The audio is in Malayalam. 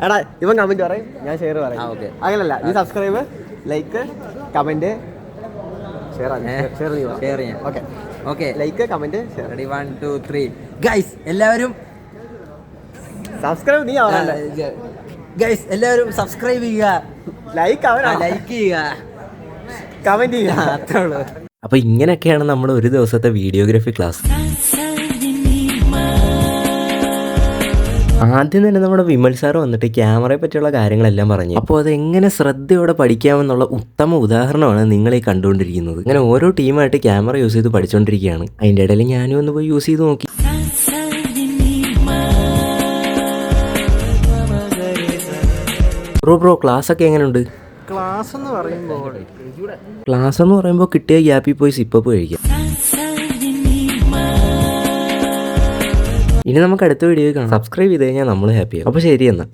എടാ ഇവൻ കമന്റ് പറയും, ഞാൻ ഷെയർ പറയും. അങ്ങനല്ല, നീ subscribe, like, comment, like, comment, ready 1 2 3 guys എല്ലാവരും സബ്സ്ക്രൈബ്. നീ ഗൈസ് എല്ലാവരും സബ്സ്ക്രൈബ് ചെയ്യുക, ലൈക്ക് ചെയ്യുക, കമന്റ് ചെയ്യുക. അത്രേ ഉള്ളൂ. അപ്പോൾ ഇങ്ങനെയൊക്കെയാണ് നമ്മുടെ ഒരു ദിവസത്തെ വീഡിയോഗ്രാഫി ക്ലാസ്. ആദ്യം തന്നെ നമ്മുടെ വിമൽ സാർ വന്നിട്ട് ക്യാമറയെ പറ്റിയുള്ള കാര്യങ്ങളെല്ലാം പറഞ്ഞു. അപ്പോൾ അത് എങ്ങനെ ശ്രദ്ധയോടെ പഠിക്കാമെന്നുള്ള ഉത്തമ ഉദാഹരണമാണ് നിങ്ങൾ ഈ കണ്ടുകൊണ്ടിരിക്കുന്നത്. അങ്ങനെ ഓരോ ടീമായിട്ട് ക്യാമറ യൂസ് ചെയ്ത് പഠിച്ചുകൊണ്ടിരിക്കുകയാണ്. അതിൻ്റെ ഇടയിൽ ഞാനും ഒന്ന് പോയി യൂസ് ചെയ്ത് നോക്കി. ബ്രോ ക്ലാസ് ഒക്കെ എങ്ങനെയുണ്ട്? ക്ലാസ് എന്ന് പറയുമ്പോൾ കിട്ടിയ ഗ്യാപ്പിൽ പോയി സിപ്പപ്പ് കഴിക്കാം. ഇനി നമുക്ക് അടുത്ത വീഡിയോ കാണാം. സബ്സ്ക്രൈബ് ചെയ്ത് കഴിഞ്ഞാൽ നമ്മൾ ഹാപ്പിയാവും. അപ്പോൾ ശരി എന്നാൽ.